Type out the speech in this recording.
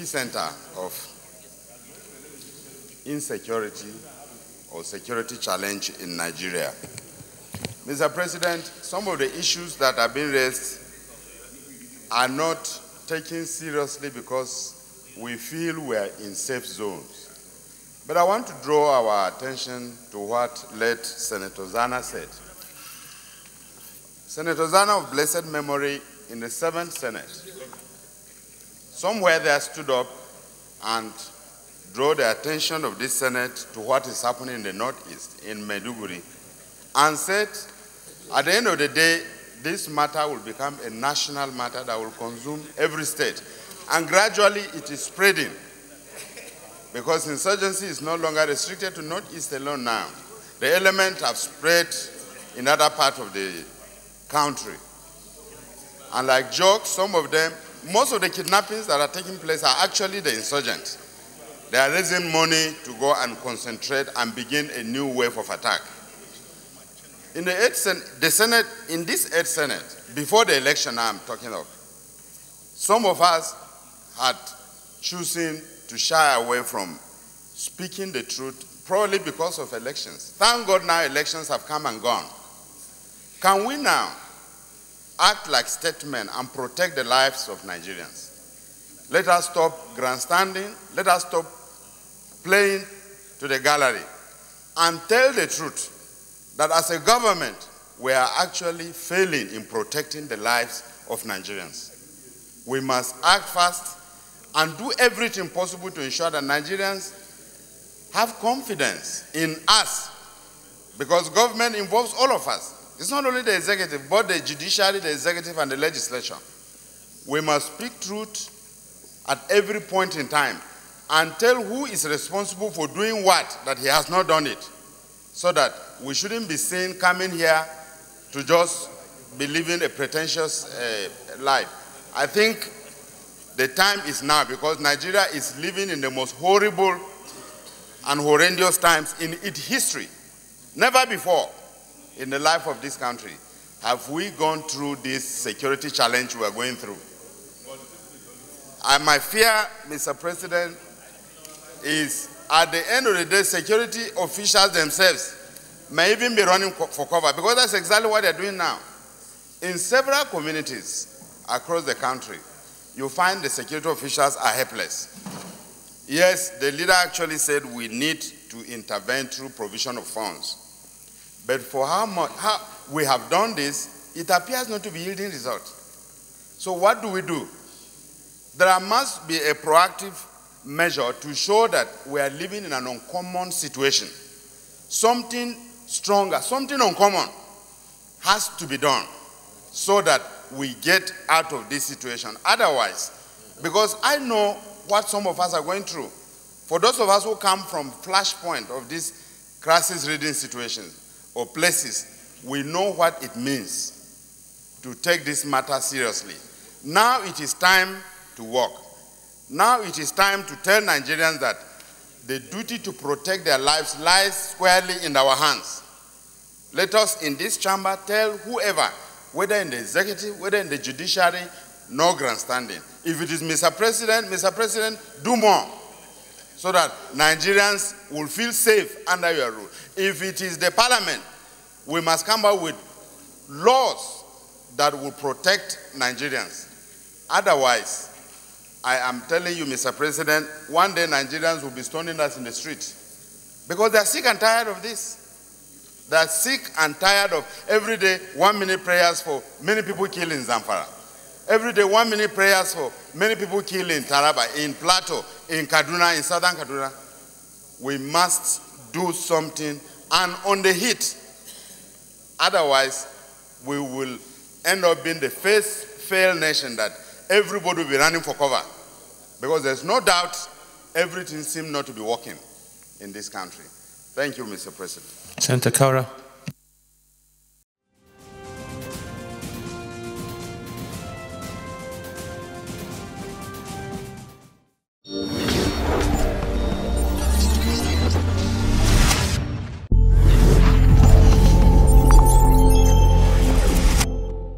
epicenter of insecurity or security challenge in Nigeria. Mr. President, some of the issues that have been raised are not taken seriously because we feel we are in safe zones. But I want to draw our attention to what late Senator Zana said. Senator Zana of blessed memory in the 7th Senate, somewhere there stood up and drew the attention of this Senate to what is happening in the Northeast, in Maiduguri, and said, at the end of the day, this matter will become a national matter that will consume every state. And gradually it is spreading, because insurgency is no longer restricted to Northeast alone now. The elements have spread in other parts of the country. And like jokes, some of them, most of the kidnappings that are taking place are actually the insurgents. They are raising money to go and concentrate and begin a new wave of attack. In the 8th Senate, in this 8th Senate, before the election I'm talking of, some of us had chosen to shy away from speaking the truth, probably because of elections. Thank God now elections have come and gone. Can we now act like statesmen and protect the lives of Nigerians? Let us stop grandstanding, let us stop playing to the gallery, and tell the truth that as a government, we are actually failing in protecting the lives of Nigerians. We must act fast and do everything possible to ensure that Nigerians have confidence in us, because government involves all of us. It's not only the executive, but the judiciary, the executive, and the legislature. We must speak truth at every point in time and tell who is responsible for doing what, that he has not done it, so that we shouldn't be seen coming here to just be living a pretentious life. I think the time is now, because Nigeria is living in the most horrible and horrendous times in its history. Never before in the life of this country have we gone through this security challenge we are going through. And my fear, Mr. President, is at the end of the day, security officials themselves may even be running for cover, because that's exactly what they're doing now. In several communities across the country, you find the security officials are helpless. Yes, the leader actually said we need to intervene through provision of funds. But for how we have done this, it appears not to be yielding results. So what do we do? There must be a proactive measure to show that we are living in an uncommon situation. Something stronger, something uncommon has to be done so that we get out of this situation. Otherwise, because I know what some of us are going through. For those of us who come from flashpoint of these crisis reading situations or places, we know what it means to take this matter seriously. Now it is time to work. Now it is time to tell Nigerians that the duty to protect their lives lies squarely in our hands. Let us in this chamber tell whoever, whether in the executive, whether in the judiciary, no grandstanding. If it is Mr. President, do more so that Nigerians will feel safe under your rule. If it is the parliament, we must come up with laws that will protect Nigerians. Otherwise, I am telling you, Mr. President, one day Nigerians will be stoning us in the street because they are sick and tired of this. They are sick and tired of every day 1 minute prayers for many people killed in Zamfara. Every day 1 minute prayers for many people killed in Taraba, in Plateau, in Kaduna, in southern Kaduna. We must do something and on the hit. Otherwise, we will end up being the first failed nation that everybody will be running for cover. Because there's no doubt everything seems not to be working in this country. Thank you, Mr. President. Senator Kaura.